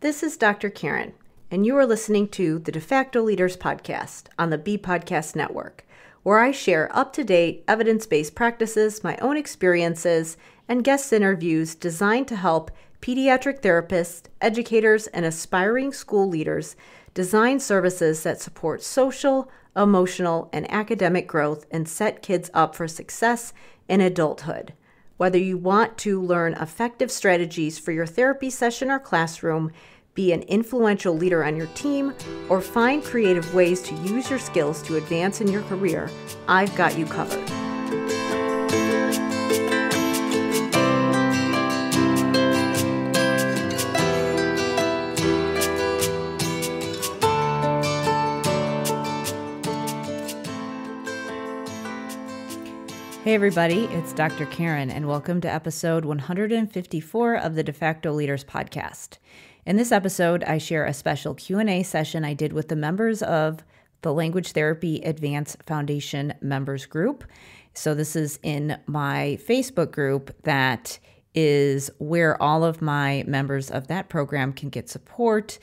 This is Dr. Karen, and you are listening to the Facto Leaders podcast on the B Podcast Network, where I share up-to-date, evidence-based practices, my own experiences, and guest interviews designed to help pediatric therapists, educators, and aspiring school leaders design services that support social, emotional, and academic growth and set kids up for success in adulthood. Whether you want to learn effective strategies for your therapy session or classroom, be an influential leader on your team, or find creative ways to use your skills to advance in your career, I've got you covered. Hey everybody, it's Dr. Karen, and welcome to episode 154 of the Facto Leaders podcast. In this episode, I share a special Q&A session I did with the members of the Language Therapy Advanced Foundation members group. So this is in my Facebook group that is where all of my members of that program can get support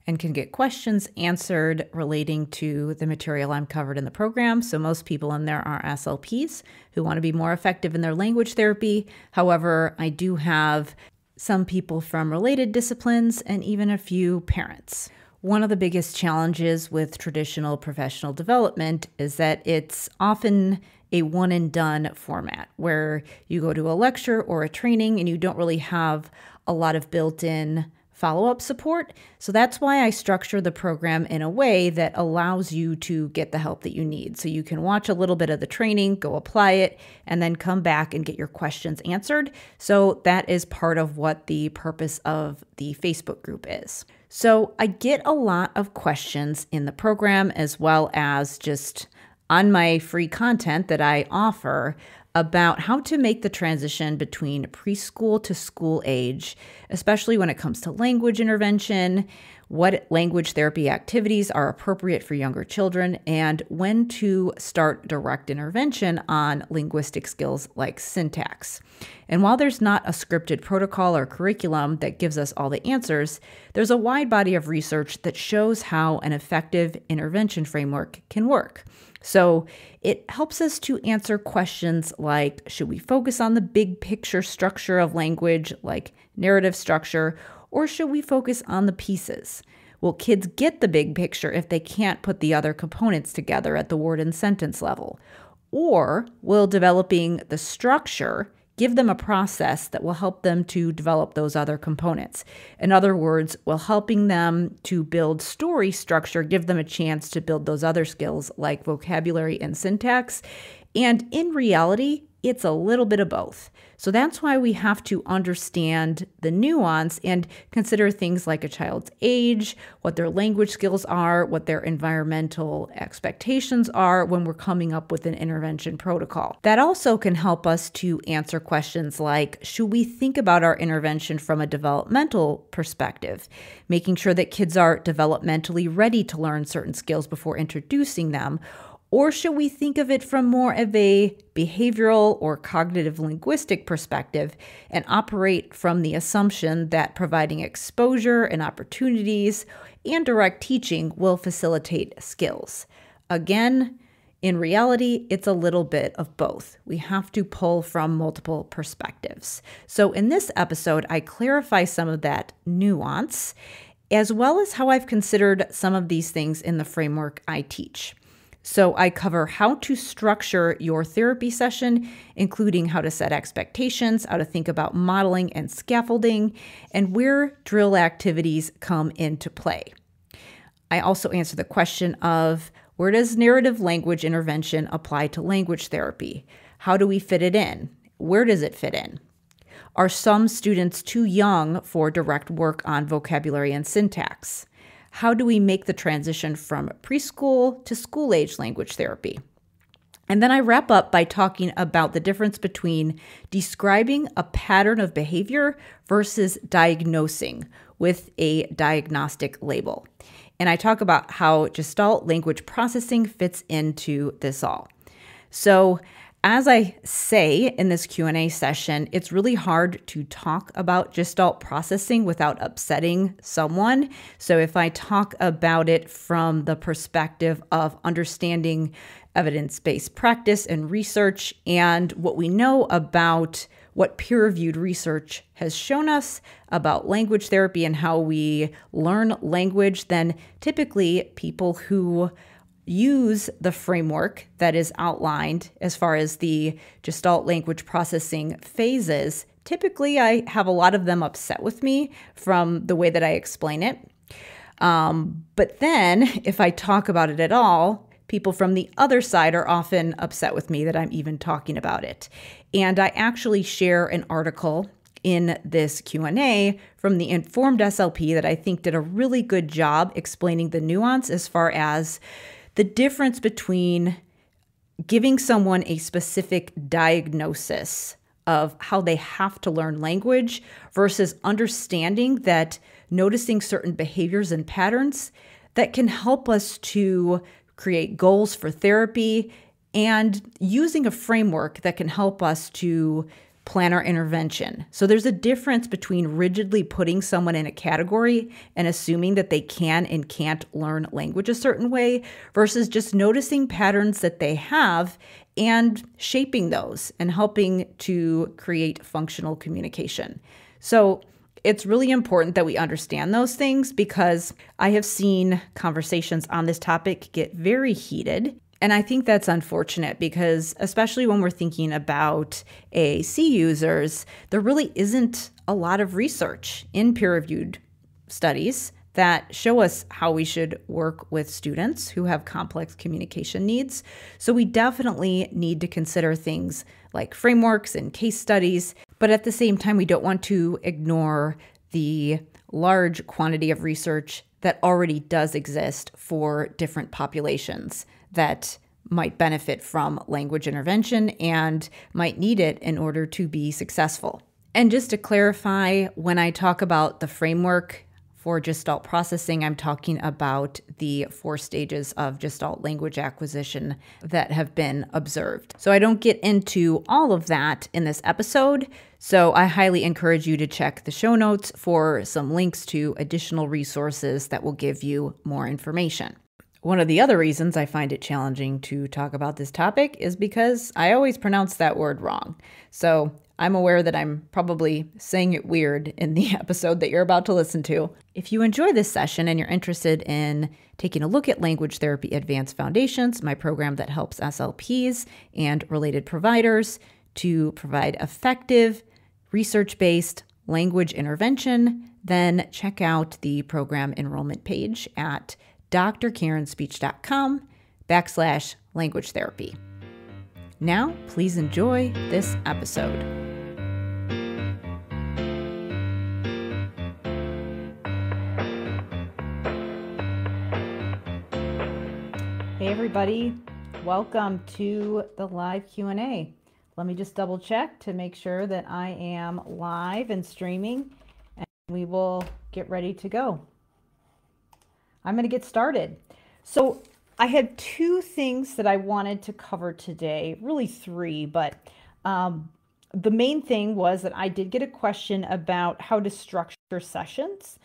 and can get questions answered relating to the material I'm covered in the program. So most people in there are SLPs who want to be more effective in their language therapy. However, I do have some people from related disciplines and even a few parents. One of the biggest challenges with traditional professional development is that it's often a one and done format where you go to a lecture or a training and you don't really have a lot of built-in follow-up support. So that's why I structure the program in a way that allows you to get the help that you need. So you can watch a little bit of the training, go apply it, and then come back and get your questions answered. So that is part of what the purpose of the Facebook group is. So I get a lot of questions in the program as well as just on my free content that I offer about how to make the transition between preschool to school age, especially when it comes to language intervention, what language therapy activities are appropriate for younger children, and when to start direct intervention on linguistic skills like syntax. And while there's not a scripted protocol or curriculum that gives us all the answers, there's a wide body of research that shows how an effective intervention framework can work. So it helps us to answer questions like, should we focus on the big picture structure of language, like narrative structure, or should we focus on the pieces? Will kids get the big picture if they can't put the other components together at the word and sentence level? Or will developing the structure give them a process that will help them to develop those other components? In other words, will helping them to build story structure give them a chance to build those other skills like vocabulary and syntax? And in reality, it's a little bit of both. So that's why we have to understand the nuance and consider things like a child's age, what their language skills are, what their environmental expectations are when we're coming up with an intervention protocol. That also can help us to answer questions like, should we think about our intervention from a developmental perspective, making sure that kids are developmentally ready to learn certain skills before introducing them? Or should we think of it from more of a behavioral or cognitive linguistic perspective and operate from the assumption that providing exposure and opportunities and direct teaching will facilitate skills? Again, in reality, it's a little bit of both. We have to pull from multiple perspectives. So in this episode, I clarify some of that nuance, as well as how I've considered some of these things in the framework I teach. So I cover how to structure your therapy session, including how to set expectations, how to think about modeling and scaffolding, and where drill activities come into play. I also answer the question of, where does narrative language intervention apply to language therapy? How do we fit it in? Where does it fit in? Are some students too young for direct work on vocabulary and syntax? How do we make the transition from preschool to school-age language therapy? And then I wrap up by talking about the difference between describing a pattern of behavior versus diagnosing with a diagnostic label. And I talk about how gestalt language processing fits into this all. So As I say in this Q&A session, it's really hard to talk about gestalt processing without upsetting someone. So if I talk about it from the perspective of understanding evidence-based practice and research and what we know about what peer-reviewed research has shown us about language therapy and how we learn language, then typically people who use the framework that is outlined as far as the gestalt language processing phases, typically I have a lot of them upset with me from the way that I explain it. But then if I talk about it at all, people from the other side are often upset with me that I'm even talking about it. And I actually share an article in this Q&A from the Informed SLP that I think did a really good job explaining the nuance as far as the difference between giving someone a specific diagnosis of how they have to learn language versus understanding that noticing certain behaviors and patterns that can help us to create goals for therapy and using a framework that can help us to plan our intervention. So there's a difference between rigidly putting someone in a category and assuming that they can and can't learn language a certain way versus just noticing patterns that they have and shaping those and helping to create functional communication. So it's really important that we understand those things because I have seen conversations on this topic get very heated. And I think that's unfortunate because especially when we're thinking about AAC users, there really isn't a lot of research in peer-reviewed studies that show us how we should work with students who have complex communication needs. So we definitely need to consider things like frameworks and case studies, but at the same time, we don't want to ignore the large quantity of research that already does exist for different populations that might benefit from language intervention and might need it in order to be successful. And just to clarify, when I talk about the framework for gestalt processing, I'm talking about the 4 stages of gestalt language acquisition that have been observed. So I don't get into all of that in this episode, so I highly encourage you to check the show notes for some links to additional resources that will give you more information. One of the other reasons I find it challenging to talk about this topic is because I always pronounce that word wrong. So I'm aware that I'm probably saying it weird in the episode that you're about to listen to. If you enjoy this session and you're interested in taking a look at Language Therapy Advanced Foundations, my program that helps SLPs and related providers to provide effective, research-based language intervention, then check out the program enrollment page at drkarenspeech.com/language therapy. Now, please enjoy this episode. Hey everybody, welcome to the live Q&A. Let me just double check to make sure that I am live and streaming, and we will get ready to go. I'm going to get started. So I had 2 things that I wanted to cover today, really 3, but the main thing was that I did get a question about how to structure sessions.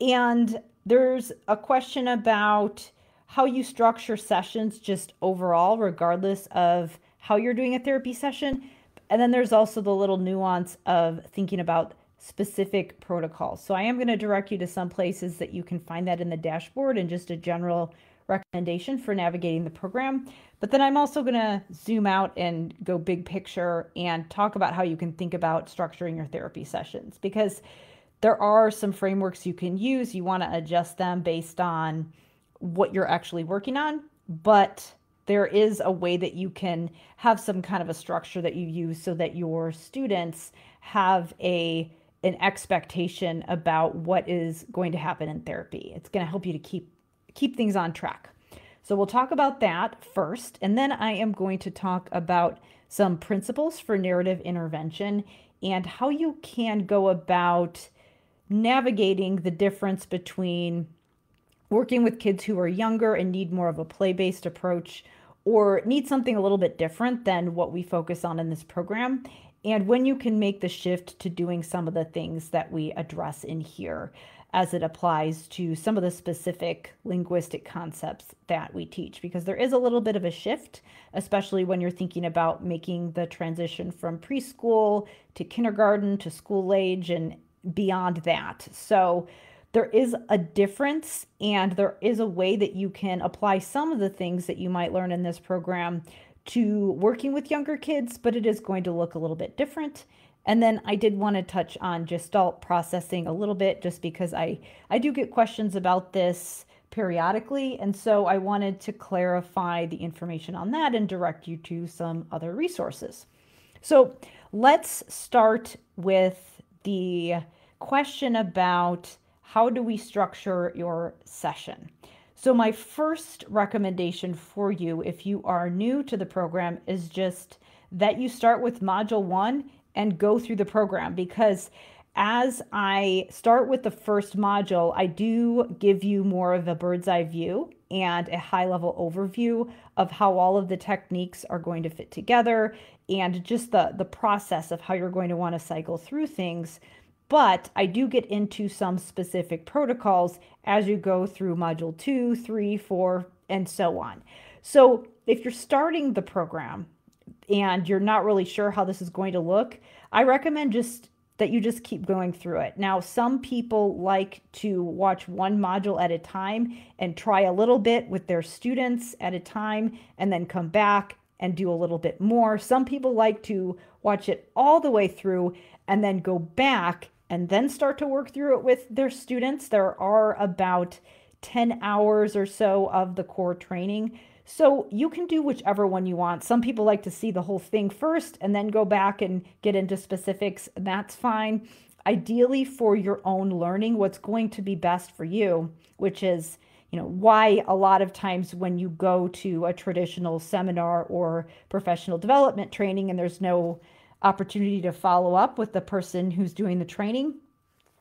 And there's a question about how you structure sessions just overall, regardless of how you're doing a therapy session. And then there's also the little nuance of thinking about specific protocols. So I am going to direct you to some places that you can find that in the dashboard and just a general recommendation for navigating the program. But then I'm also going to zoom out and go big picture and talk about how you can think about structuring your therapy sessions, because there are some frameworks you can use. You want to adjust them based on what you're actually working on, but there is a way that you can have some kind of a structure that you use so that your students have an expectation about what is going to happen in therapy. It's going to help you to keep things on track. So we'll talk about that first, and then I am going to talk about some principles for narrative intervention and how you can go about navigating the difference between working with kids who are younger and need more of a play-based approach, or need something a little bit different than what we focus on in this program, and when you can make the shift to doing some of the things that we address in here as it applies to some of the specific linguistic concepts that we teach, because there is a little bit of a shift, especially when you're thinking about making the transition from preschool to kindergarten to school age and beyond that. So there is a difference, and there is a way that you can apply some of the things that you might learn in this program to working with younger kids, but it is going to look a little bit different. And then I did want to touch on gestalt processing a little bit, just because I do get questions about this periodically. And so I wanted to clarify the information on that and direct you to some other resources. So let's start with the question about how do we structure your session. So my first recommendation for you, if you are new to the program, is just that you start with Module 1 and go through the program, because as I start with the first module, I do give you more of a bird's eye view and a high-level overview of how all of the techniques are going to fit together, and just the process of how you're going to want to cycle through things. But I do get into some specific protocols as you go through Module 2, 3, 4, and so on. So if you're starting the program and you're not really sure how this is going to look, I recommend that you just keep going through it. Now, some people like to watch one module at a time and try a little bit with their students at a time and then come back and do a little bit more. Some people like to watch it all the way through and then go back and then start to work through it with their students. There are about 10 hours or so of the core training, so you can do whichever one you want. Some people like to see the whole thing first and then go back and get into specifics. That's fine. Ideally, for your own learning, what's going to be best for you, which is, why a lot of times when you go to a traditional seminar or professional development training and there's no opportunity to follow up with the person who's doing the training,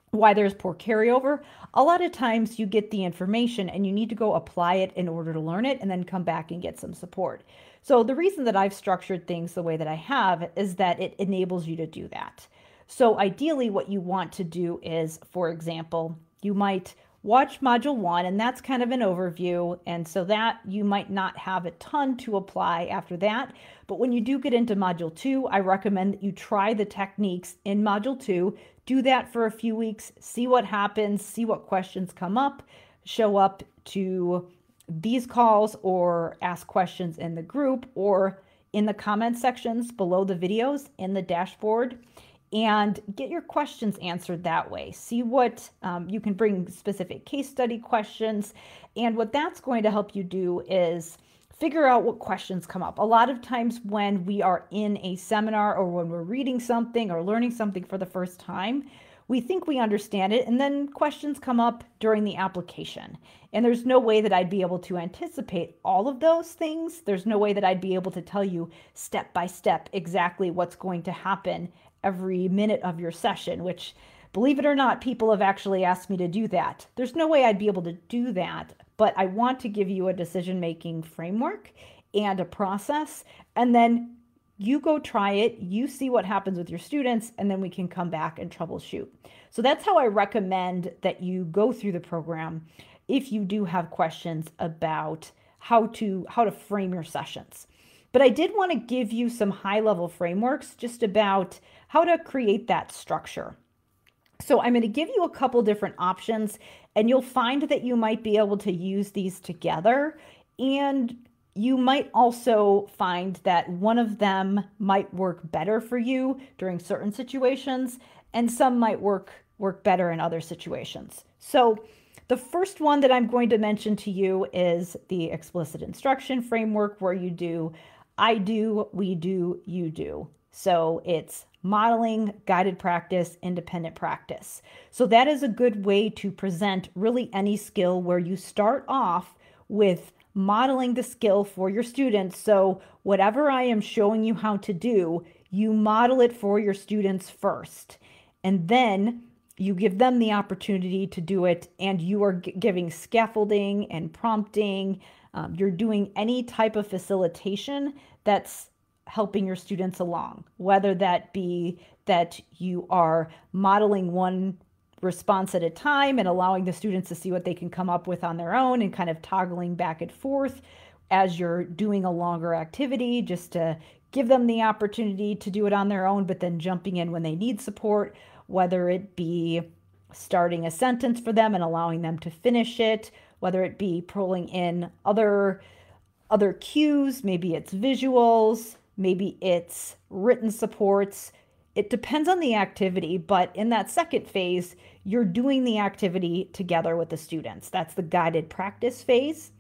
why there's poor carryover. A lot of times you get the information and you need to go apply it in order to learn it and then come back and get some support. So the reason that I've structured things the way that I have is that it enables you to do that. So ideally what you want to do is, for example, you might watch Module 1, and that's kind of an overview, and so that you might not have a ton to apply after that. But when you do get into Module 2, I recommend that you try the techniques in Module 2, do that for a few weeks, see what happens, see what questions come up, show up to these calls or ask questions in the group or in the comment sections below the videos in the dashboard, and get your questions answered that way. See what you can bring specific case study questions. And what that's going to help you do is figure out what questions come up. A lot of times when we are in a seminar or when we're reading something or learning something for the first time, we think we understand it, and then questions come up during the application. And there's no way that I'd be able to anticipate all of those things. There's no way that I'd be able to tell you step by step exactly what's going to happen every minute of your session, which, believe it or not, people have actually asked me to do that. There's no way I'd be able to do that, but I want to give you a decision-making framework and a process, and then you go try it, you see what happens with your students, and then we can come back and troubleshoot. So that's how I recommend that you go through the program if you do have questions about how to frame your sessions. But I did want to give you some high-level frameworks just about how to create that structure. So I'm going to give you a couple different options, and you'll find that you might be able to use these together, and you might also find that one of them might work better for you during certain situations, and some might work better in other situations. So the first one that I'm going to mention to you is the explicit instruction framework, where you do I do, we do, you do. So it's modeling, guided practice, independent practice. So that is a good way to present really any skill, where you start off with modeling the skill for your students. So whatever I am showing you how to do, you model it for your students first. And then you give them the opportunity to do it, and you are giving scaffolding and prompting You're doing any type of facilitation that's helping your students along, whether that be that you are modeling one response at a time and allowing the students to see what they can come up with on their own and kind of toggling back and forth as you're doing a longer activity just to give them the opportunity to do it on their own, but then jumping in when they need support, whether it be starting a sentence for them and allowing them to finish it, whether it be pulling in other cues, maybe it's visuals, maybe it's written supports. It depends on the activity, but in that second phase, you're doing the activity together with the students. That's the guided practice phase.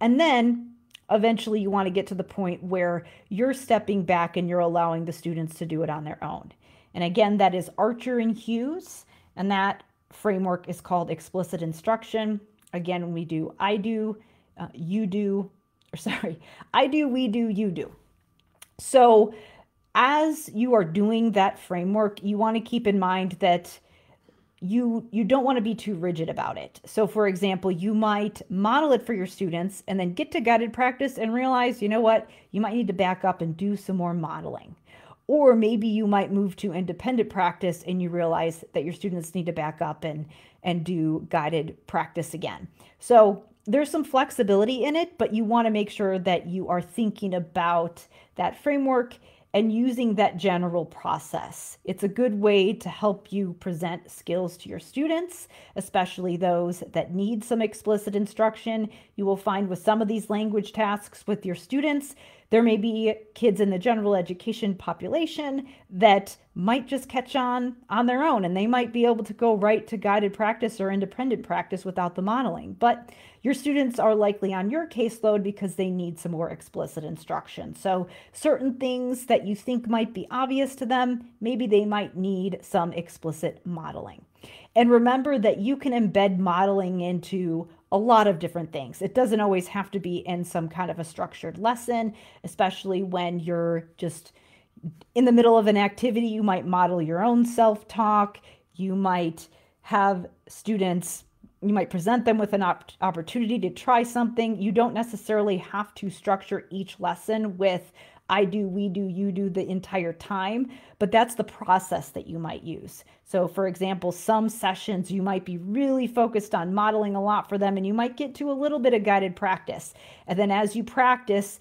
And then eventually you want to get to the point where you're stepping back and you're allowing the students to do it on their own. And again, that is Archer and Hughes, and that framework is called explicit instruction. Again, we do I do, you do, I do, we do, you do. So as you are doing that framework, you want to keep in mind that you don't want to be too rigid about it. So for example, you might model it for your students and then get to guided practice and realize, you know what, you might need to back up and do some more modeling. Or maybe you might move to independent practice and you realize that your students need to back up and do guided practice again. So there's some flexibility in it, but you want to make sure that you are thinking about that framework and using that general process. It's a good way to help you present skills to your students, especially those that need some explicit instruction. You will find with some of these language tasks with your students, there may be kids in the general education population that might just catch on their own, and they might be able to go right to guided practice or independent practice without the modeling. But your students are likely on your caseload because they need some more explicit instruction. So certain things that you think might be obvious to them, maybe they might need some explicit modeling. And remember that you can embed modeling into a lot of different things. It doesn't always have to be in some kind of a structured lesson, especially when you're just in the middle of an activity. You might model your own self-talk. You might have students, you might present them with an opportunity to try something. You don't necessarily have to structure each lesson with I do, we do, you do the entire time, but that's the process that you might use. So for example, some sessions you might be really focused on modeling a lot for them, and you might get to a little bit of guided practice. And then as you practice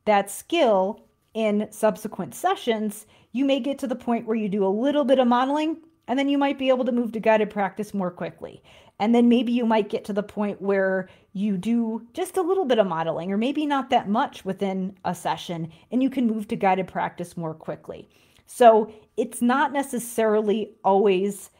that skill in subsequent sessions, you may get to the point where you do a little bit of modeling, and then you might be able to move to guided practice more quickly. And then maybe you might get to the point where you do just a little bit of modeling, or maybe not that much within a session, and you can move to guided practice more quickly. So it's not necessarily always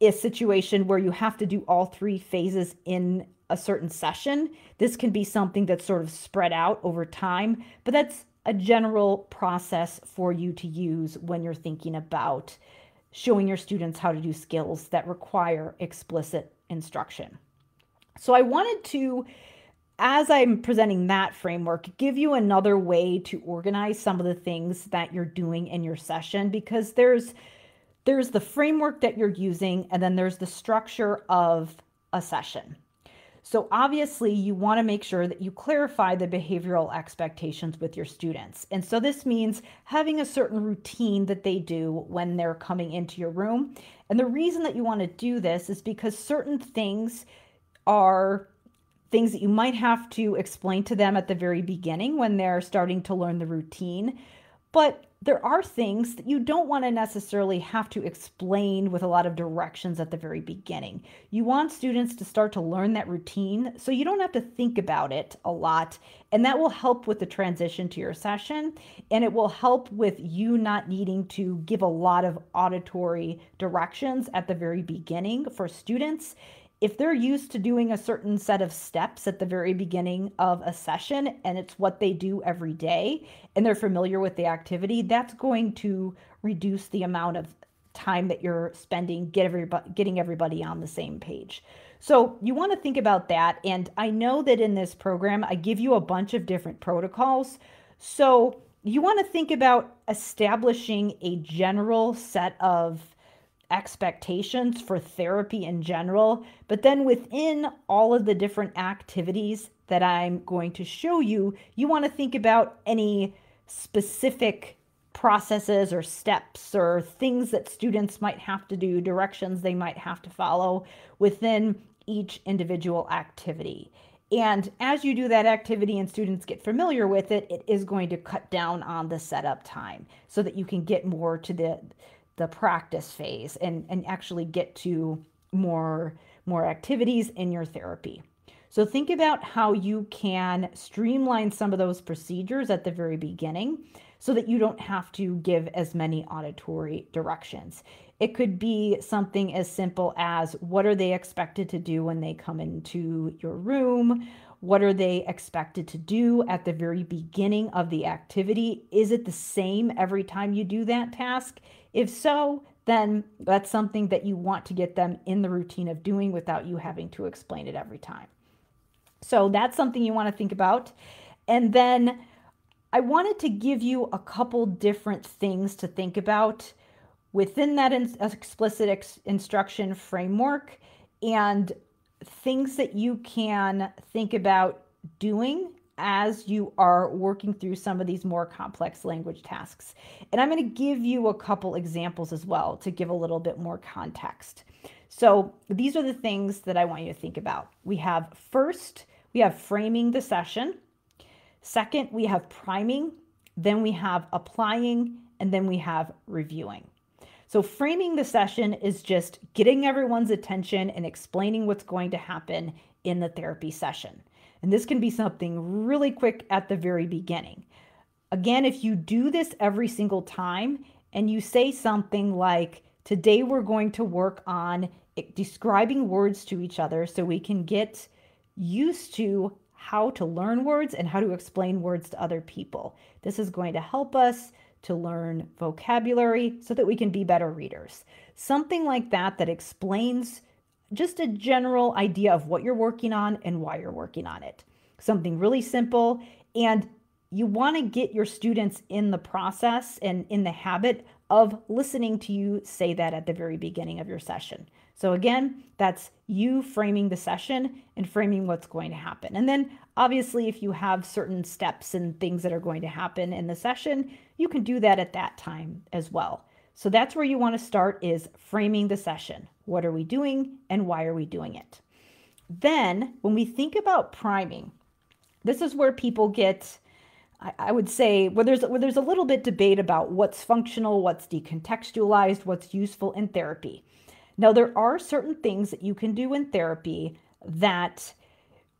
a situation where you have to do all three phases in a certain session. This can be something that's sort of spread out over time, but that's a general process for you to use when you're thinking about showing your students how to do skills that require explicit instruction. So I wanted to, as I'm presenting that framework, give you another way to organize some of the things that you're doing in your session, because there's the framework that you're using, and then there's the structure of a session. So obviously you want to make sure that you clarify the behavioral expectations with your students. And so this means having a certain routine that they do when they're coming into your room. And the reason that you want to do this is because certain things are things that you might have to explain to them at the very beginning when they're starting to learn the routine. But there are things that you don't want to necessarily have to explain with a lot of directions at the very beginning. You want students to start to learn that routine so you don't have to think about it a lot, and that will help with the transition to your session, and it will help with you not needing to give a lot of auditory directions at the very beginning for students. If they're used to doing a certain set of steps at the very beginning of a session, and it's what they do every day, and they're familiar with the activity, that's going to reduce the amount of time that you're spending getting everybody on the same page. So you want to think about that. And I know that in this program, I give you a bunch of different protocols. So you want to think about establishing a general set of expectations for therapy in general, but then within all of the different activities that I'm going to show you, you want to think about any specific processes or steps or things that students might have to do, directions they might have to follow within each individual activity. And as you do that activity and students get familiar with it, it is going to cut down on the setup time so that you can get more to the practice phase and actually get to more activities in your therapy. So think about how you can streamline some of those procedures at the very beginning so that you don't have to give as many auditory directions. It could be something as simple as, what are they expected to do when they come into your room? What are they expected to do at the very beginning of the activity? Is it the same every time you do that task? If so, then that's something that you want to get them in the routine of doing without you having to explain it every time. So that's something you want to think about. And then I wanted to give you a couple different things to think about within that explicit instruction framework, and things that you can think about doing as you are working through some of these more complex language tasks. And I'm going to give you a couple examples as well to give a little bit more context. So these are the things that I want you to think about. We have framing the session. Second, we have priming. Then we have applying, and then we have reviewing. So framing the session is just getting everyone's attention and explaining what's going to happen in the therapy session. And this can be something really quick at the very beginning. Again, if you do this every single time and you say something like, today we're going to work on describing words to each other so we can get used to how to learn words and how to explain words to other people. This is going to help us to learn vocabulary so that we can be better readers. Something like that explains just a general idea of what you're working on and why you're working on it. Something really simple, and you want to get your students in the process and in the habit of listening to you say that at the very beginning of your session. So again, that's you framing the session and framing what's going to happen. And then obviously, if you have certain steps and things that are going to happen in the session, you can do that at that time as well. So that's where you want to start, is framing the session. What are we doing and why are we doing it? Then when we think about priming, this is where people get, I would say, where there's a little bit debate about what's functional, what's decontextualized, what's useful in therapy. Now, there are certain things that you can do in therapy that,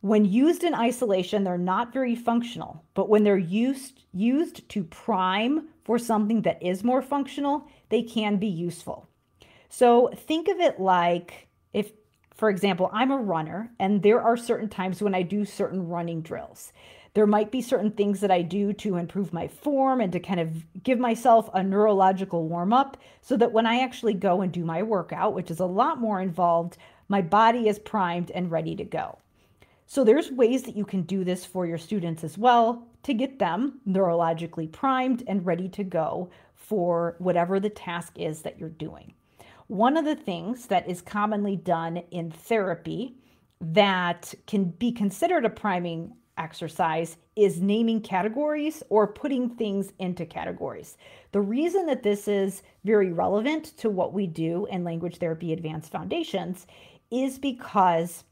when used in isolation, they're not very functional. But when they're used to prime for something that is more functional, they can be useful. So think of it like, if, for example, I'm a runner and there are certain times when I do certain running drills. There might be certain things that I do to improve my form and to kind of give myself a neurological warm-up so that when I actually go and do my workout, which is a lot more involved, my body is primed and ready to go. So there's ways that you can do this for your students as well to get them neurologically primed and ready to go for whatever the task is that you're doing. One of the things that is commonly done in therapy that can be considered a priming exercise is naming categories or putting things into categories. The reason that this is very relevant to what we do in Language Therapy Advanced Foundations is because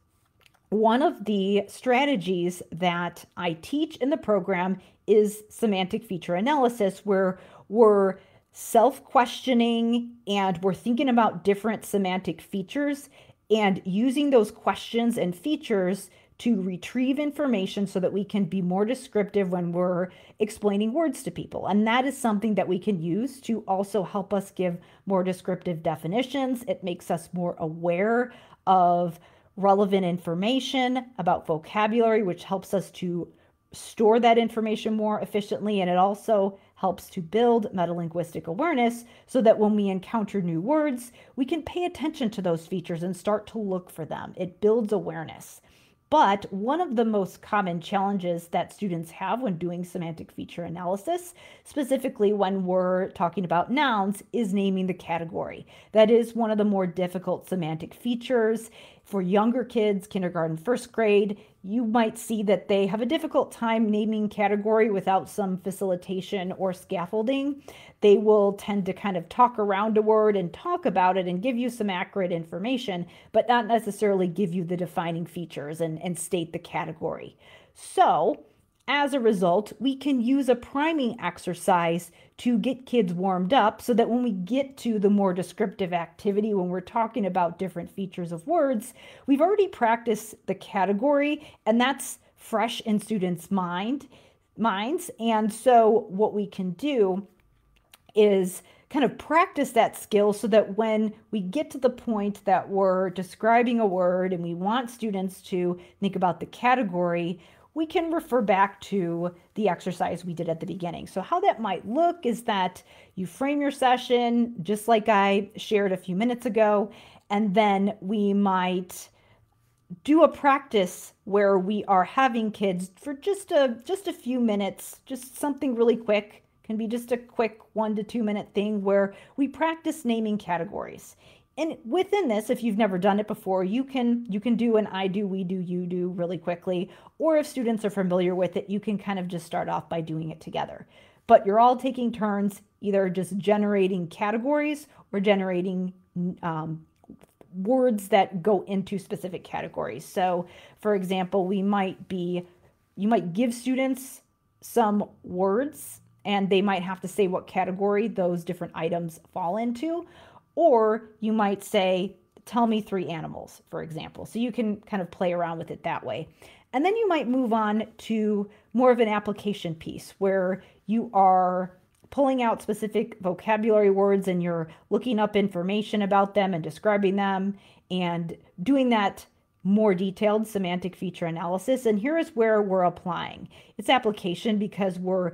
one of the strategies that I teach in the program is semantic feature analysis, where we're self-questioning and we're thinking about different semantic features and using those questions and features to retrieve information so that we can be more descriptive when we're explaining words to people. And that is something that we can use to also help us give more descriptive definitions. It makes us more aware of relevant information about vocabulary, which helps us to store that information more efficiently. And it also helps to build metalinguistic awareness so that when we encounter new words, we can pay attention to those features and start to look for them. It builds awareness. But one of the most common challenges that students have when doing semantic feature analysis, specifically when we're talking about nouns, is naming the category. That is one of the more difficult semantic features. For younger kids, kindergarten, first grade, you might see that they have a difficult time naming category without some facilitation or scaffolding. They will tend to kind of talk around a word and talk about it and give you some accurate information, but not necessarily give you the defining features and state the category. So, as a result, we can use a priming exercise to get kids warmed up so that when we get to the more descriptive activity, when we're talking about different features of words, we've already practiced the category and that's fresh in students' minds. And so what we can do is kind of practice that skill so that when we get to the point that we're describing a word and we want students to think about the category, we can refer back to the exercise we did at the beginning. So how that might look is that you frame your session just like I shared a few minutes ago, and then we might do a practice where we are having kids for just a few minutes, just something really quick, can be just a quick 1 to 2 minute thing where we practice naming categories. And within this, if you've never done it before, you can do an I do, we do, you do really quickly. Or if students are familiar with it, you can kind of just start off by doing it together. But you're all taking turns, either just generating categories or generating words that go into specific categories. So for example, you might give students some words and they might have to say what category those different items fall into. Or you might say, tell me 3 animals, for example. So you can kind of play around with it that way. And then you might move on to more of an application piece where you are pulling out specific vocabulary words and you're looking up information about them and describing them and doing that more detailed semantic feature analysis. And here is where we're applying. It's application because we're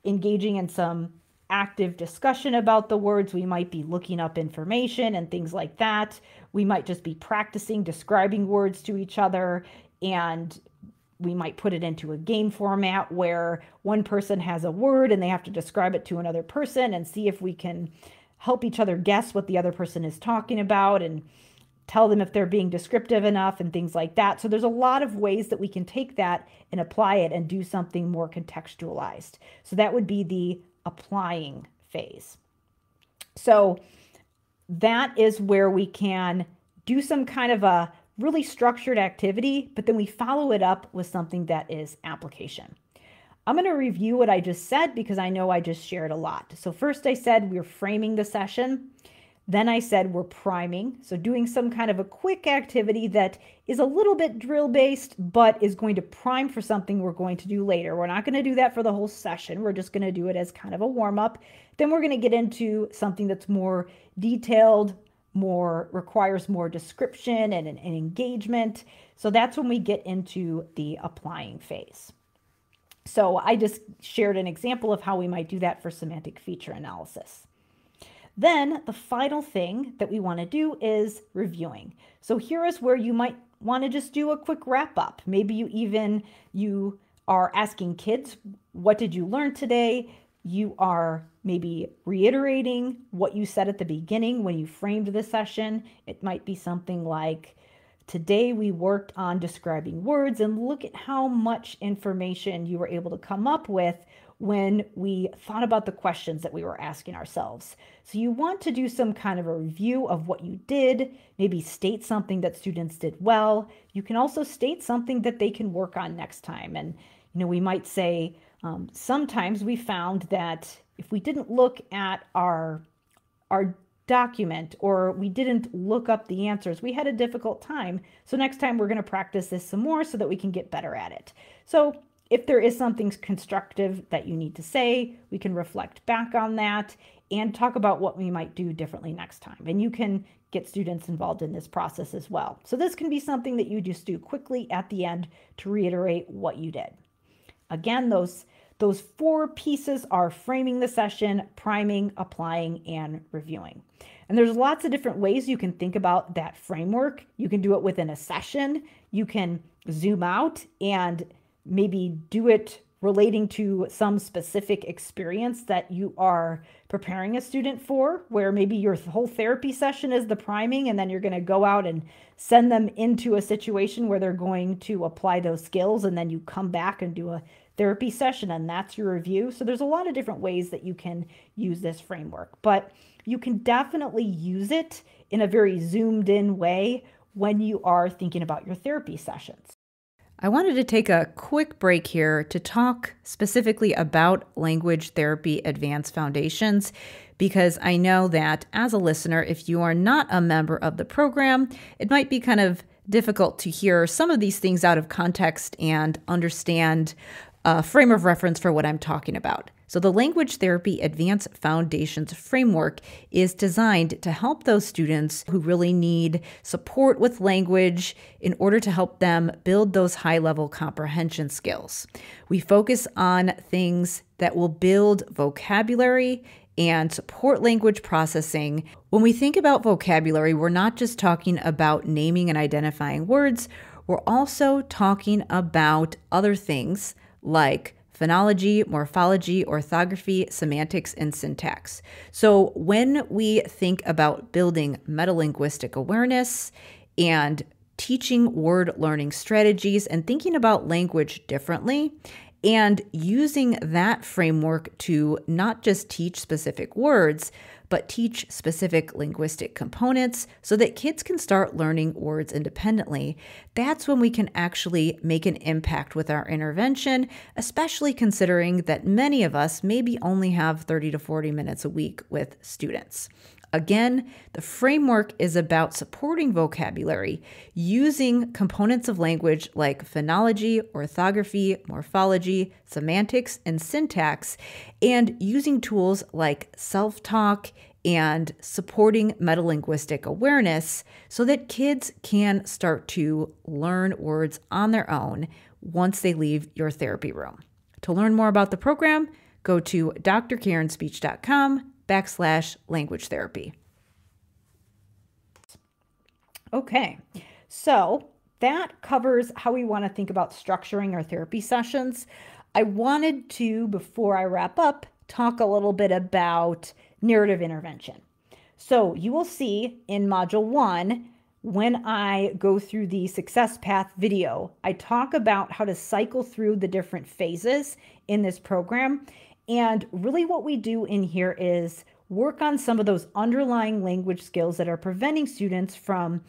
engaging in some active discussion about the words. We might be looking up information and things like that. We might just be practicing describing words to each other, and we might put it into a game format where one person has a word and they have to describe it to another person and see if we can help each other guess what the other person is talking about and tell them if they're being descriptive enough and things like that. So there's a lot of ways that we can take that and apply it and do something more contextualized. So that would be the applying phase. So that is where we can do some kind of a really structured activity, but then we follow it up with something that is application. I'm going to review what I just said because I know I just shared a lot. So first I said we're framing the session. Then I said we're priming, so doing some kind of a quick activity that is a little bit drill-based, but is going to prime for something we're going to do later. We're not going to do that for the whole session. We're just going to do it as kind of a warm-up. Then we're going to get into something that's more detailed, requires more description and an engagement. So that's when we get into the applying phase. So I just shared an example of how we might do that for semantic feature analysis. Then the final thing that we want to do is reviewing. So here is where you might want to just do a quick wrap up. Maybe you are asking kids, what did you learn today? You are maybe reiterating what you said at the beginning when you framed the session. It might be something like, today we worked on describing words, and look at how much information you were able to come up with when we thought about the questions that we were asking ourselves. So you want to do some kind of a review of what you did, maybe state something that students did well. You can also state something that they can work on next time. And we might say, sometimes we found that if we didn't look at our document or we didn't look up the answers, we had a difficult time. So next time we're going to practice this some more so that we can get better at it. So if there is something constructive that you need to say, we can reflect back on that and talk about what we might do differently next time. And you can get students involved in this process as well. So this can be something that you just do quickly at the end to reiterate what you did. Again, those 4 pieces are framing the session, priming, applying, and reviewing. And there's lots of different ways you can think about that framework. You can do it within a session. You can zoom out and maybe do it relating to some specific experience that you are preparing a student for, where maybe your whole therapy session is the priming, and then you're going to go out and send them into a situation where they're going to apply those skills, and then you come back and do a therapy session, and that's your review. So there's a lot of different ways that you can use this framework, but you can definitely use it in a very zoomed in way when you are thinking about your therapy sessions. I wanted to take a quick break here to talk specifically about Language Therapy Advanced Foundations, because I know that as a listener, if you are not a member of the program, it might be kind of difficult to hear some of these things out of context and understand a frame of reference for what I'm talking about. So the Language Therapy Advanced Foundations framework is designed to help those students who really need support with language in order to help them build those high-level comprehension skills. We focus on things that will build vocabulary and support language processing. When we think about vocabulary, we're not just talking about naming and identifying words, we're also talking about other things like phonology, morphology, orthography, semantics, and syntax. So when we think about building metalinguistic awareness and teaching word learning strategies and thinking about language differently, and using that framework to not just teach specific words, but teach specific linguistic components so that kids can start learning words independently, that's when we can actually make an impact with our intervention, especially considering that many of us maybe only have 30 to 40 minutes a week with students. Again, the framework is about supporting vocabulary using components of language like phonology, orthography, morphology, semantics, and syntax, and using tools like self-talk and supporting metalinguistic awareness so that kids can start to learn words on their own once they leave your therapy room. To learn more about the program, go to drkarenspeech.com/language therapy. Okay, so that covers how we want to think about structuring our therapy sessions. I wanted to, before I wrap up, talk a little bit about narrative intervention. So you will see in Module 1, when I go through the Success Path video, I talk about how to cycle through the different phases in this program. And really what we do in here is work on some of those underlying language skills that are preventing students from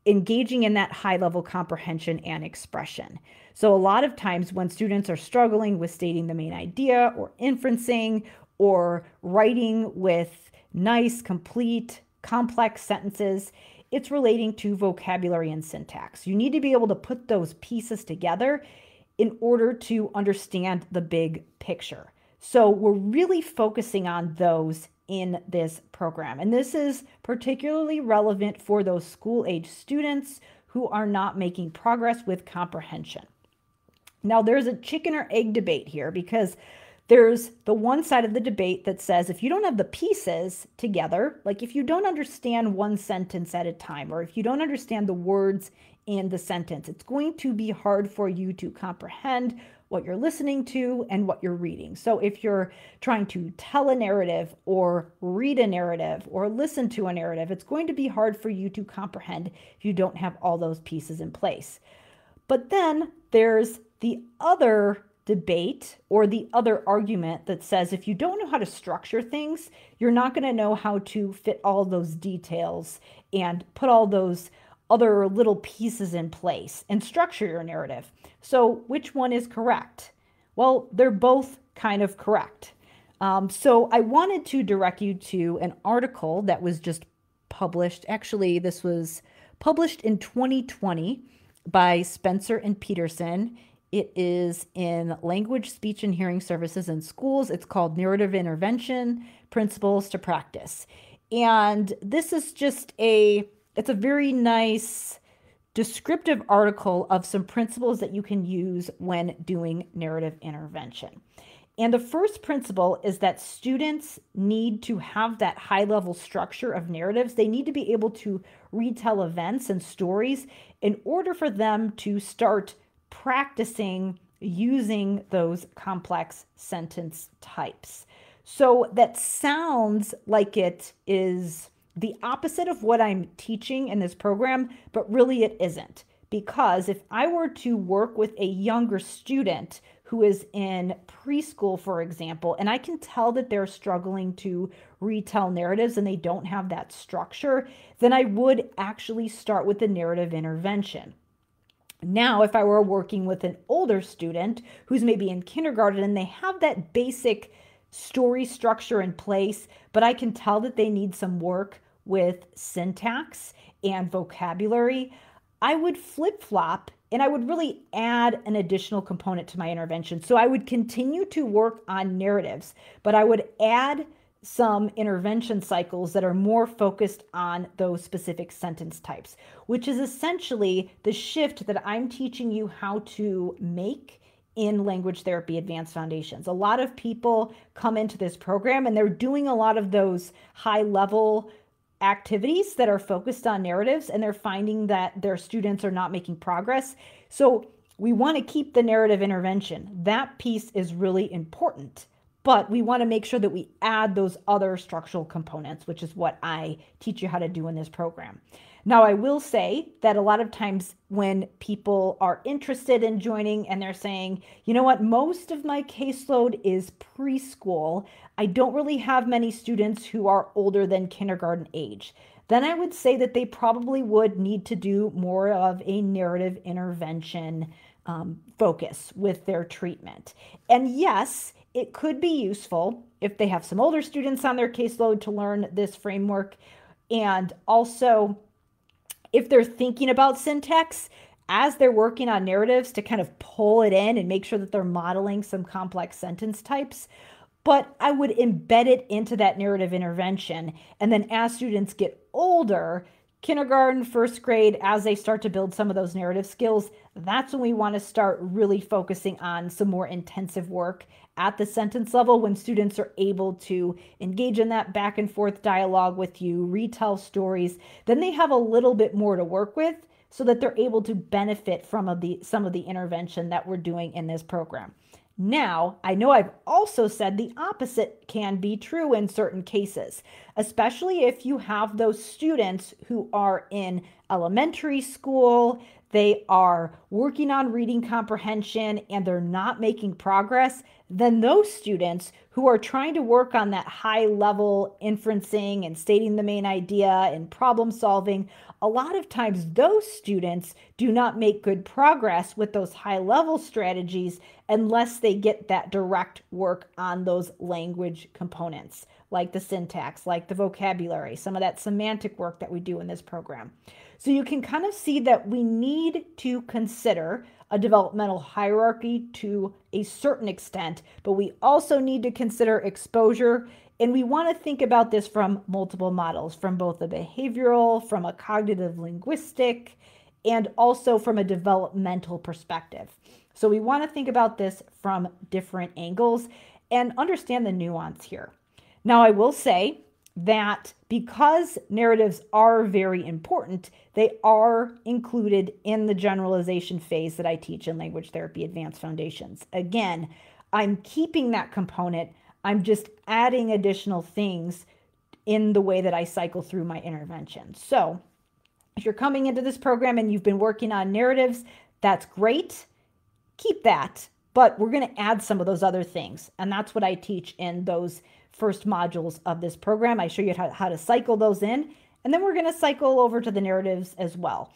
engaging in that high-level comprehension and expression. So a lot of times when students are struggling with stating the main idea or inferencing or writing with nice, complete, complex sentences, it's relating to vocabulary and syntax. You need to be able to put those pieces together in order to understand the big picture. So we're really focusing on those in this program. And this is particularly relevant for those school-age students who are not making progress with comprehension. Now, there's a chicken or egg debate here, because there's the one side of the debate that says if you don't have the pieces together, like if you don't understand one sentence at a time, or if you don't understand the words in the sentence, it's going to be hard for you to comprehend what you're listening to and what you're reading. So if you're trying to tell a narrative or read a narrative or listen to a narrative, it's going to be hard for you to comprehend if you don't have all those pieces in place. But then there's the other debate or the other argument that says if you don't know how to structure things, you're not going to know how to fit all those details and put all those other little pieces in place and structure your narrative. So which one is correct? Well, they're both kind of correct. So I wanted to direct you to an article that was just published. Actually, this was published in 2020 by Spencer and Peterson. It is in Language, Speech, and Hearing Services in Schools. It's called Narrative Intervention, Principles to Practice. And this is just it's a very nice descriptive article of some principles that you can use when doing narrative intervention. And the first principle is that students need to have that high-level structure of narratives. They need to be able to retell events and stories in order for them to start practicing using those complex sentence types. So that sounds like it is the opposite of what I'm teaching in this program, but really it isn't. Because if I were to work with a younger student who is in preschool, for example, and I can tell that they're struggling to retell narratives and they don't have that structure, then I would actually start with the narrative intervention. Now, if I were working with an older student who's maybe in kindergarten and they have that basic story structure in place, but I can tell that they need some work with syntax and vocabulary, I would flip-flop and I would really add an additional component to my intervention. So I would continue to work on narratives, but I would add some intervention cycles that are more focused on those specific sentence types, which is essentially the shift that I'm teaching you how to make in Language Therapy Advanced Foundations. A lot of people come into this program and they're doing a lot of those high-level activities that are focused on narratives, and they're finding that their students are not making progress. So we want to keep the narrative intervention. That piece is really important, but we want to make sure that we add those other structural components, which is what I teach you how to do in this program. Now, I will say that a lot of times when people are interested in joining and they're saying, you know what, most of my caseload is preschool, I don't really have many students who are older than kindergarten age, then I would say that they probably would need to do more of a narrative intervention focus with their treatment. And yes, it could be useful if they have some older students on their caseload to learn this framework. And also, if they're thinking about syntax as they're working on narratives, to kind of pull it in and make sure that they're modeling some complex sentence types. But I would embed it into that narrative intervention. And then as students get older, kindergarten, first grade, as they start to build some of those narrative skills, that's when we want to start really focusing on some more intensive work at the sentence level, when students are able to engage in that back and forth dialogue with you, retell stories. Then they have a little bit more to work with so that they're able to benefit from some of the intervention that we're doing in this program. Now, I know I've also said the opposite can be true in certain cases, especially if you have those students who are in elementary school, they are working on reading comprehension, and they're not making progress. Then those students who are trying to work on that high-level inferencing and stating the main idea and problem solving, a lot of times those students do not make good progress with those high-level strategies unless they get that direct work on those language components, like the syntax, like the vocabulary, some of that semantic work that we do in this program. So you can kind of see that we need to consider a developmental hierarchy to a certain extent, but we also need to consider exposure. And we want to think about this from multiple models, from both a behavioral, from a cognitive linguistic, and also from a developmental perspective. So we want to think about this from different angles and understand the nuance here. Now, I will say that because narratives are very important, they are included in the generalization phase that I teach in Language Therapy Advanced Foundations. Again, I'm keeping that component. I'm just adding additional things in the way that I cycle through my intervention. So if you're coming into this program and you've been working on narratives, that's great. Keep that, but we're going to add some of those other things. And that's what I teach in those first modules of this program. I show you how to cycle those in, and then we're going to cycle over to the narratives as well.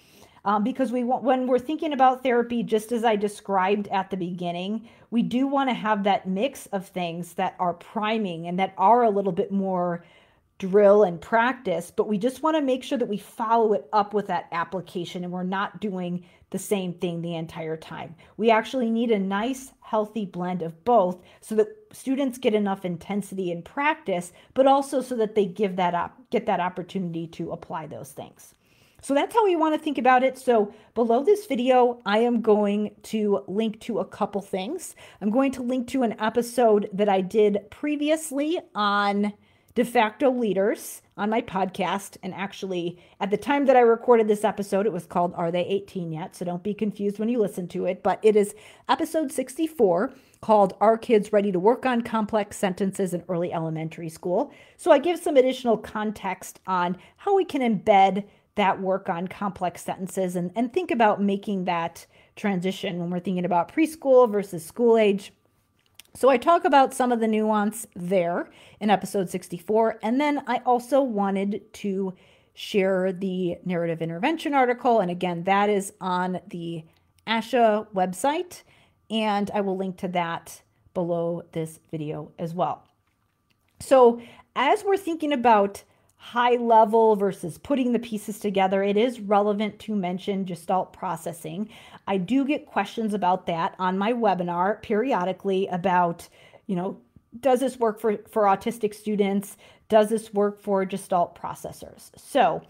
Because when we're thinking about therapy, just as I described at the beginning, we do want to have that mix of things that are priming and that are a little bit more drill and practice, but we just want to make sure that we follow it up with that application and we're not doing the same thing the entire time. We actually need a nice, healthy blend of both so that students get enough intensity and practice, but also so that they get that opportunity to apply those things. So that's how we want to think about it. So below this video, I am going to link to a couple things. I'm going to link to an episode that I did previously on De Facto Leaders on my podcast. And actually, at the time that I recorded this episode, it was called Are They 18 Yet? So don't be confused when you listen to it. But it is episode 64 called Are Kids Ready to Work on Complex Sentences in Early Elementary School? So I give some additional context on how we can embed that work on complex sentences and think about making that transition when we're thinking about preschool versus school age. So I talk about some of the nuance there in episode 64. And then I also wanted to share the narrative intervention article. And again, that is on the ASHA website. And I will link to that below this video as well. So as we're thinking about high level versus putting the pieces together, it is relevant to mention gestalt processing. I do get questions about that on my webinar periodically about, does this work for autistic students? Does this work for gestalt processors? So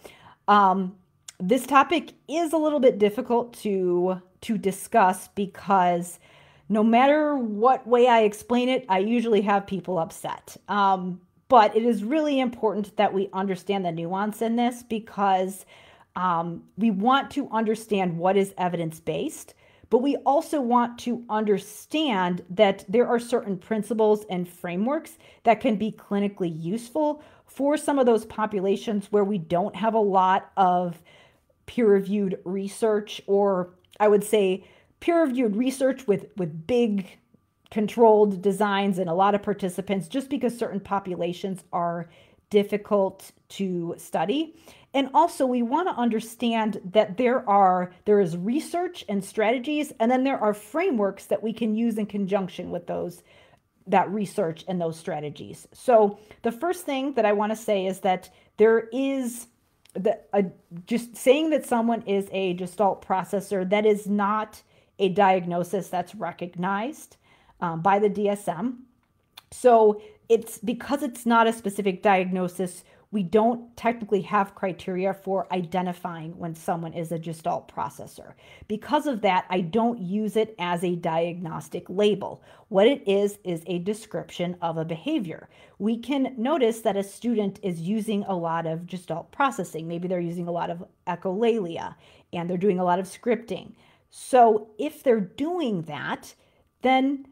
this topic is a little bit difficult to discuss because no matter what way I explain it, I usually have people upset. But it is really important that we understand the nuance in this because we want to understand what is evidence-based, but we also want to understand that there are certain principles and frameworks that can be clinically useful for some of those populations where we don't have a lot of peer-reviewed research, or I would say peer-reviewed research with big controlled designs and a lot of participants, just because certain populations are difficult to study. And also we want to understand that there is research and strategies, and then there are frameworks that we can use in conjunction with that research and those strategies. So the first thing that I want to say is that there is just saying that someone is a gestalt processor, that is not a diagnosis that's recognized by the DSM. So because it's not a specific diagnosis, we don't technically have criteria for identifying when someone is a gestalt processor. Because of that, I don't use it as a diagnostic label. What it is a description of a behavior. We can notice that a student is using a lot of gestalt processing. Maybe they're using a lot of echolalia and they're doing a lot of scripting. So if they're doing that, then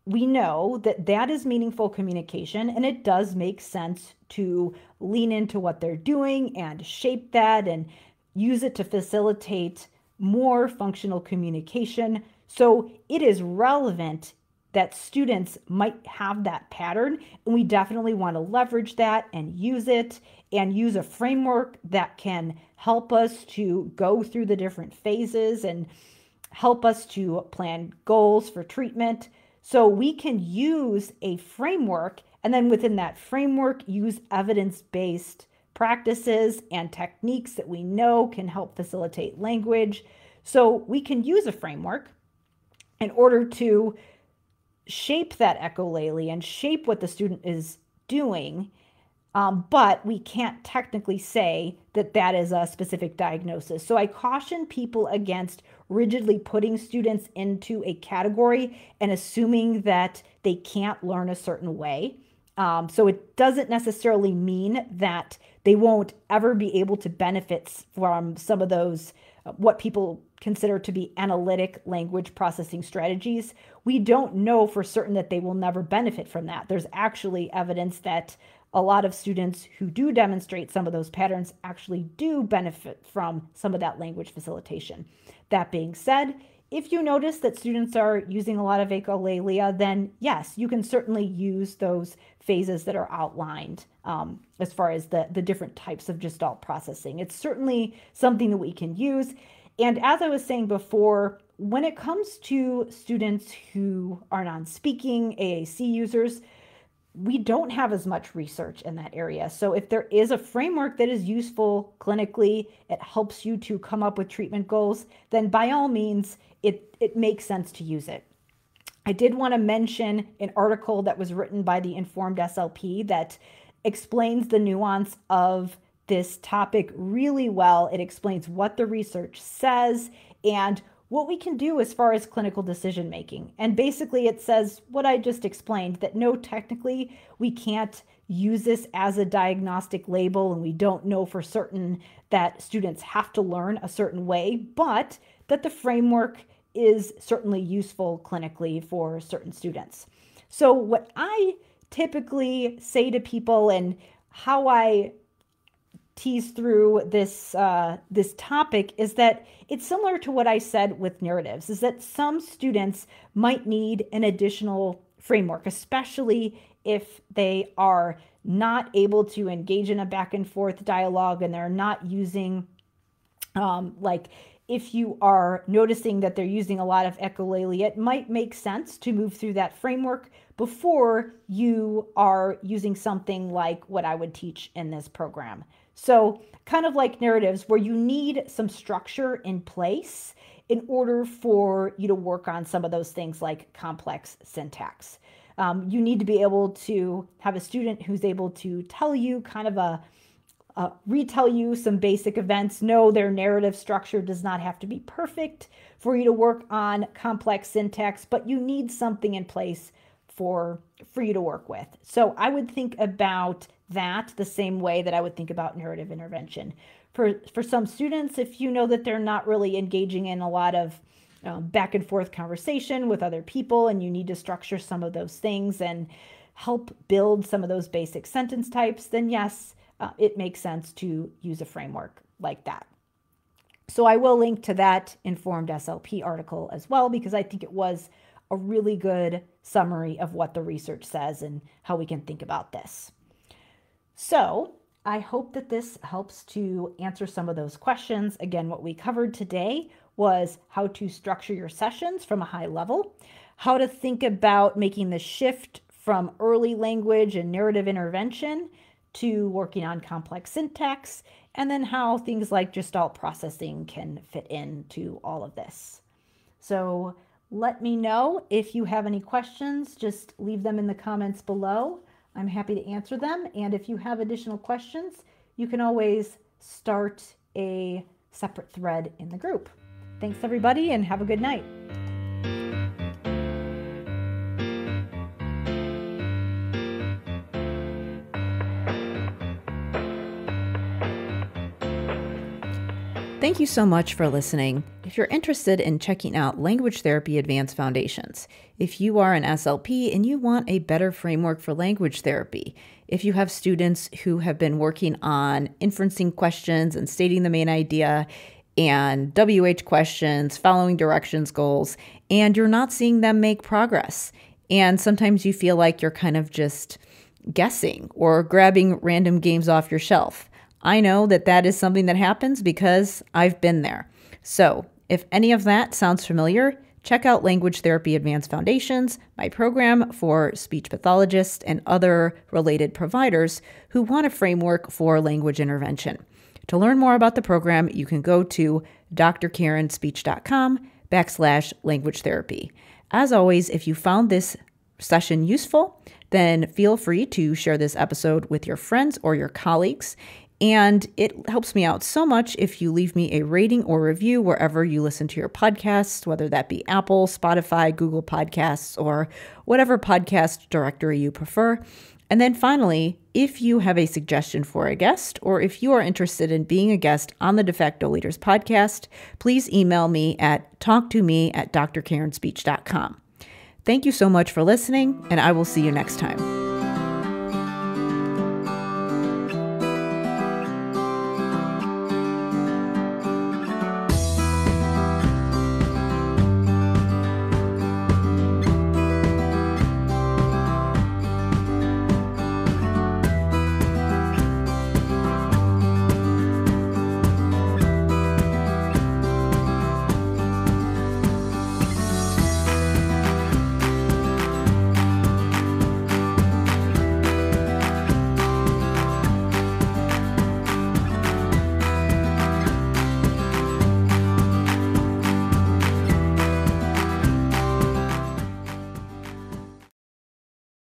we know that that is meaningful communication, and it does make sense to lean into what they're doing and shape that and use it to facilitate more functional communication. So it is relevant that students might have that pattern, and we definitely want to leverage that and use it and use a framework that can help us to go through the different phases and help us to plan goals for treatment. So we can use a framework, and then within that framework, use evidence-based practices and techniques that we know can help facilitate language. So we can use a framework in order to shape that echolalia and shape what the student is doing, but we can't technically say that that is a specific diagnosis. So I caution people against rigidly putting students into a category and assuming that they can't learn a certain way. So it doesn't necessarily mean that they won't ever be able to benefit from some of those, what people consider to be analytic language processing strategies. We don't know for certain that they will never benefit from that. There's actually evidence that a lot of students who do demonstrate some of those patterns actually do benefit from some of that language facilitation. That being said, if you notice that students are using a lot of echolalia, then yes, you can certainly use those phases that are outlined as far as the different types of gestalt processing. It's certainly something that we can use. And as I was saying before, when it comes to students who are non-speaking AAC users, we don't have as much research in that area. So if there is a framework that is useful clinically, it helps you to come up with treatment goals, then by all means, it makes sense to use it. I did want to mention an article that was written by the Informed SLP that explains the nuance of this topic really well. It explains what the research says and what we can do as far as clinical decision making. And basically it says what I just explained, that no, technically we can't use this as a diagnostic label, and we don't know for certain that students have to learn a certain way, but that the framework is certainly useful clinically for certain students. So what I typically say to people, and how I tease through this this topic, is that it's similar to what I said with narratives, is that some students might need an additional framework, especially if they are not able to engage in a back and forth dialogue and they're not using, like if you are noticing that they're using a lot of echolalia, it might make sense to move through that framework before you are using something like what I would teach in this program. So kind of like narratives, where you need some structure in place in order for you to work on some of those things like complex syntax. You need to be able to have a student who's able to tell you kind of retell you some basic events. No, their narrative structure does not have to be perfect for you to work on complex syntax, but you need something in place for you to work with. So I would think about that the same way that I would think about narrative intervention. For some students, if you know that they're not really engaging in a lot of back and forth conversation with other people, and you need to structure some of those things and help build some of those basic sentence types, then yes, it makes sense to use a framework like that. So I will link to that Informed SLP article as well, because I think it was a really good summary of what the research says and how we can think about this. So I hope that this helps to answer some of those questions. Again, what we covered today was how to structure your sessions from a high level, how to think about making the shift from early language and narrative intervention to working on complex syntax, and then how things like gestalt processing can fit into all of this. So let me know if you have any questions. Just leave them in the comments below. I'm happy to answer them. And if you have additional questions, you can always start a separate thread in the group. Thanks, everybody, and have a good night. Thank you so much for listening. If you're interested in checking out Language Therapy Advanced Foundations, if you are an SLP and you want a better framework for language therapy, if you have students who have been working on inferencing questions and stating the main idea, and WH questions, following directions goals, and you're not seeing them make progress, and sometimes you feel like you're kind of just guessing or grabbing random games off your shelf, I know that that is something that happens because I've been there. So if any of that sounds familiar, check out Language Therapy Advanced Foundations, my program for speech pathologists and other related providers who want a framework for language intervention. To learn more about the program, you can go to drkarenspeech.com/language therapy. As always, if you found this session useful, then feel free to share this episode with your friends or your colleagues. And it helps me out so much if you leave me a rating or review wherever you listen to your podcasts, whether that be Apple, Spotify, Google Podcasts, or whatever podcast directory you prefer. And then finally, if you have a suggestion for a guest, or if you are interested in being a guest on the De Facto Leaders podcast, please email me at talktome@drkarenspeech.com. Thank you so much for listening, and I will see you next time.